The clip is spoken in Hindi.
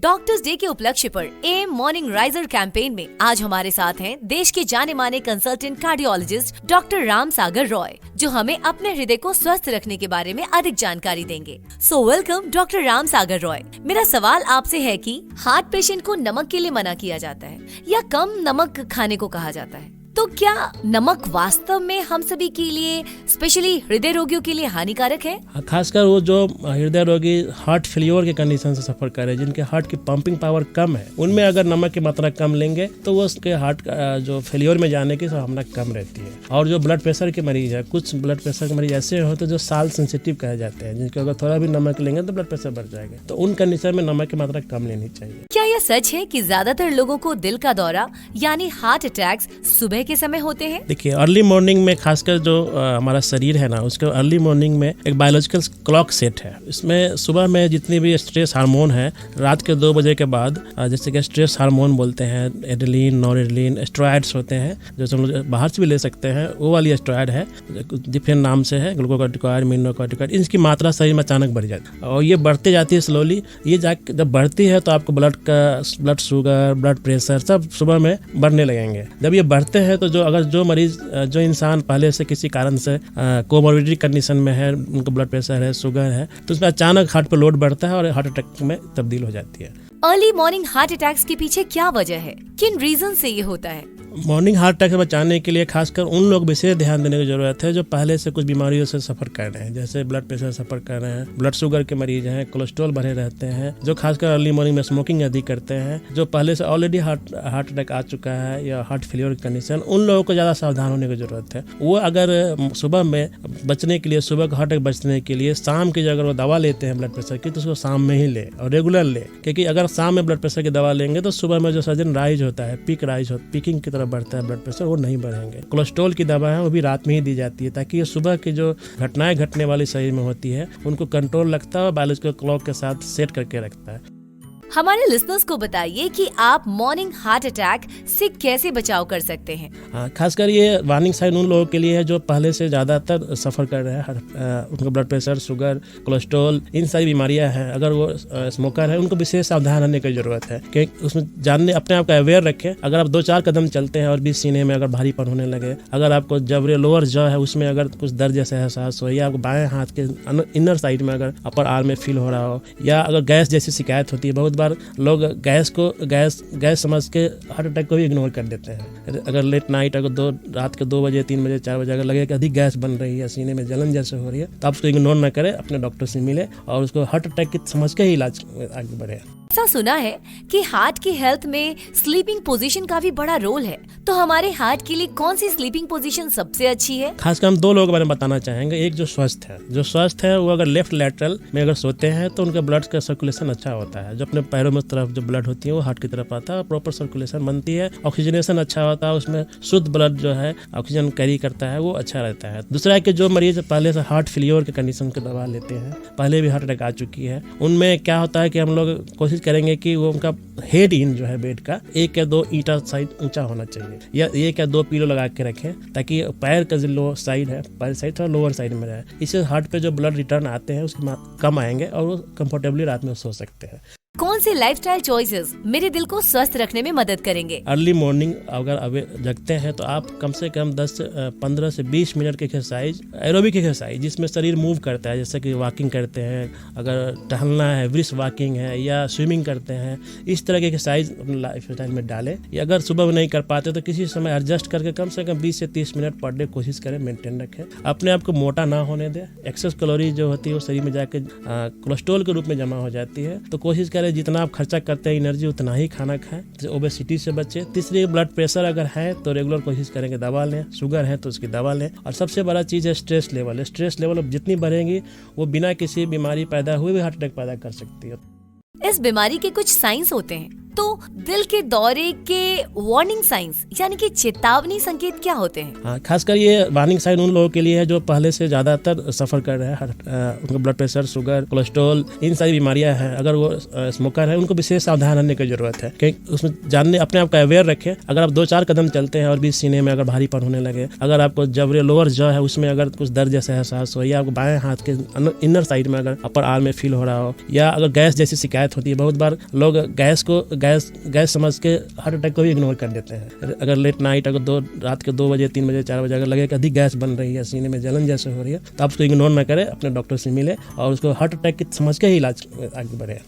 डॉक्टर्स डे के उपलक्ष्य पर एम मॉर्निंग राइजर कैंपेन में आज हमारे साथ हैं देश के जाने माने consultant cardiologist doctor Ram Sagar Roy, जो हमें अपने हृदय को स्वस्थ रखने के बारे में अधिक जानकारी देंगे। So welcome doctor Ram Sagar Roy. मेरा सवाल आपसे है कि हार्ट पेशेंट को नमक के लिए मना किया जाता है या कम नमक खाने को कहा जाता है, तो क्या नमक वास्तव में हम सभी के लिए, स्पेशली हृदय रोगियों के लिए हानिकारक है? खासकर वो जो हृदय रोगी हार्ट फेलियर के कंडीशन से सफर कर रहे हैं, जिनके हार्ट की पंपिंग पावर कम है, उनमें अगर नमक की मात्रा कम लेंगे तो वो उसके हार्ट जो फेलियर में जाने की संभावना कम रहती है। और जो ब्लड प्रेशर के मरीज है, कुछ ब्लड प्रेशर के मरीज ऐसे होते हैं जो साल सेंसिटिव कहे जाते हैं, जिनके अगर थोड़ा भी नमक लेंगे तो ब्लड प्रेशर बढ़ जाएगा, तो उन कंडीशन में नमक की मात्रा कम लेनी चाहिए। क्या यह सच है कि ज्यादातर लोगों को दिल का दौरा यानी हार्ट अटैक्स सुबह के समय होते हैं? देखिए, अर्ली मॉर्निंग में खासकर जो हमारा शरीर है ना, उसके अर्ली मॉर्निंग में एक बायोलॉजिकल क्लॉक सेट है। इसमें सुबह में जितनी भी स्ट्रेस हार्मोन है, रात के 2 बजे के बाद, जैसे कि स्ट्रेस हार्मोन बोलते हैं, एड्रेनलिन, नॉरएड्रेनलिन, स्टेरॉइड्स होते हैं, जो हम लोग बाहर से भी ले सकते हैं, वो वाली स्टेरॉइड है, डिफरेंट नाम से है, ग्लूकोकॉर्टिकॉइड, मिनोकॉर्टिकॉइड, इनकी मात्रा शरीर में अचानक बढ़ जाती है और ये बढ़ते जाती है स्लोली। ये जब बढ़ती है तो आपको ब्लड शुगर, ब्लड प्रेशर सब सुबह में बढ़ने लगेंगे। जब ये बढ़ते हैं तो जो इंसान पहले से किसी कारण से कोमोर्बिडिटी कंडीशन में है, उनको ब्लड प्रेशर है, शुगर है, तो उसमें अचानक हार्ट पर लोड बढ़ता है और हार्ट अटैक में तब्दील हो जाती है। अर्ली मॉर्निंग हार्ट अटैक्स के पीछे क्या वजह है? किन रीजन से ये होता है? मॉर्निंग हार्ट अटैक से बचाने के लिए खासकर उन लोग विशेष ध्यान देने की जरूरत है जो पहले से कुछ बीमारियों से सफर कर रहे हैं, जैसे ब्लड प्रेशर सफर कर रहे हैं, ब्लड शुगर के मरीज हैं, कोलेस्ट्रॉल बढ़े रहते हैं, जो खासकर अर्ली मॉर्निंग में स्मोकिंग अधिक करते हैं, जो पहले से ऑलरेडी हार्ट अटैक आ चुका है या हार्ट फेलियर कंडीशन, उन लोगों को ज्यादा सावधान होने की जरूरत है। वो अगर सुबह में बचने के लिए, सुबह का हार्ट अटैक बचने के लिए शाम की अगर वो दवा लेते हैं ब्लड प्रेशर की, तो उसको शाम में ही ले और रेगुलर ले, क्योंकि अगर शाम में ब्लड प्रेशर की दवा लेंगे तो सुबह में जो सडन राइज होता है, पीकिंग की तरफ बढ़ता है ब्लड प्रेशर, वो नहीं बढ़ेंगे। कोलेस्ट्रॉल की दवा है वो भी रात में ही दी जाती है, ताकि ये सुबह की जो घटनाएं घटने वाली शरीर में होती है उनको कंट्रोल रखता है और बायोलॉजिकल क्लॉक के साथ सेट करके रखता है। हमारे लिसनर्स को बताइए कि आप मॉर्निंग हार्ट अटैक से कैसे बचाव कर सकते हैं? खासकर ये वार्निंग साइन उन लोगों के लिए है जो पहले से ज्यादातर सफर कर रहे हैं, उनको ब्लड प्रेशर, शुगर, कोलेस्ट्रॉल, इन सारी बीमारियां हैं। अगर वो स्मोकर है, उनको विशेष सावधान रहने की जरूरत है कि उसमें जानने, अपने आप का अवेयर रखें। अगर आप 2-4 कदम चलते हैं और भी सीने में अगर भारीपन होने लगे, अगर आपको जबरे लोअर जॉ है उसमें अगर कुछ दर्द जैसा एहसास हो, या आपको बाएं हाथ के इनर साइड में अगर अपर आर्म में फील हो रहा हो, या अगर गैस जैसी शिकायत होती है, बहुत बार लोग गैस समझ के हार्ट अटैक को भी इग्नोर कर देते हैं। अगर लेट नाइट, अगर रात के 2 बजे, 3 बजे, 4 बजे अगर लगे कि अधिक गैस बन रही है, सीने में जलन जैसे हो रही है, तो आप उसको इग्नोर ना करें, अपने डॉक्टर से मिले और उसको हार्ट अटैक की समझ के ही इलाज आगे बढ़े। ऐसा सुना है कि हार्ट की हेल्थ में स्लीपिंग पोजीशन का भी बड़ा रोल है, तो हमारे हार्ट के लिए कौन सी स्लीपिंग पोजीशन सबसे अच्छी है? खासकर हम 2 लोगों के बारे में बताना चाहेंगे। एक जो स्वस्थ है, वो अगर लेफ्ट लैटरल में अगर सोते हैं तो उनका ब्लड का सर्कुलेशन अच्छा होता है, जो अपने पैरों में तरफ जो ब्लड होती है वो हार्ट की तरफ आता है, प्रॉपर सर्कुलेशन बनती है, ऑक्सीजनेशन अच्छा होता है, उसमें शुद्ध ब्लड जो है ऑक्सीजन कैरी करता है, वो अच्छा रहता है। दूसरा है कि जो मरीज पहले से हार्ट फेलियर के कंडीशन की दवा लेते हैं, पहले भी हार्ट अटैक आ चुकी है, उनमें क्या होता है कि हम लोग कोशिश करेंगे कि वो उनका हेड इन जो है बेड का 1 या 2 ईंटा साइड ऊंचा होना चाहिए, या 1 या 2 पिलो लगा के रखें, ताकि पैर का जो लो साइड है, पैर साइड थोड़ा लोअर साइड में रहे। इससे हार्ट पे जो ब्लड रिटर्न आते हैं उसके कम आएंगे और वो कंफर्टेबली रात में सो सकते हैं। कौन से लाइफस्टाइल चॉइसेस मेरे दिल को स्वस्थ रखने में मदद करेंगे? अर्ली मॉर्निंग अगर जगते हैं तो आप कम से कम 15 से 20 मिनट की एक्सरसाइज, एरोबिक एक्सरसाइज, जिसमें शरीर मूव करता है, जैसे कि वॉकिंग करते हैं, अगर टहलना है, ब्रिस्क वॉकिंग है, या स्विमिंग करते हैं, इस तरह की एक्सरसाइज अपने लाइफ स्टाइल में डालें। या अगर सुबह में नहीं कर पाते तो किसी समय एडजस्ट करके कम से कम 20 से 30 मिनट पर डे कोशिश करें, मेंटेन रखें। अपने आप को मोटा ना होने दें। एक्सेस कैलोरी जो होती है वो शरीर में जाके कोलेस्ट्रॉल के रूप में जमा हो जाती है, तो कोशिश करें जितना आप खर्चा करते हैं एनर्जी उतना ही खाना खाएं, ओबेसिटी से बचे। तीसरी, ब्लड प्रेशर अगर है तो रेगुलर कोशिश करेंगे दवा लें, शुगर है तो उसकी दवा लें। और सबसे बड़ा चीज़ है स्ट्रेस लेवल अब जितनी बढ़ेगी वो बिना किसी बीमारी पैदा हुए भी हार्ट अटैक पैदा कर सकती है। इस बीमारी के कुछ साइंस होते हैं, तो दिल के दौरे के वार्निंग साइंस यानी कि चेतावनी संकेत क्या होते हैं? हाँ, खासकर ये वार्निंग साइन उन लोगों के लिए है जो पहले से ज्यादातर सफर कर रहे हैं, उनका ब्लड प्रेशर, शुगर, कोलेस्ट्रॉल, इन सारी बीमारियां हैं। अगर वो स्मोकर है उनको विशेष सावधान रहने की जरूरत है कि उसमें जानने अपने आप का अवेयर रखें। अगर आप 2-4 कदम चलते हैं और भी सीने में अगर भारीपन होने लगे, अगर आपको जबड़े लोअर जॉ है उसमें अगर कुछ दर्द जैसा एहसास हो, या आपको बाएं हाथ के इनर साइड में अगर अपर आर्म में फील हो रहा हो, या अगर गैस जैसी शिकायत होती है, बहुत बार लोग गैस समझ के हार्ट अटैक को भी इग्नोर कर देते हैं। अगर लेट नाइट अगर रात के 2 बजे, 3 बजे, 4 बजे अगर लगे कि अधिक गैस बन रही है, सीने में जलन जैसे हो रही है, तो आप उसको इग्नोर ना करें, अपने डॉक्टर से मिले और उसको हार्ट अटैक की समझ के ही इलाज आगे बढ़े।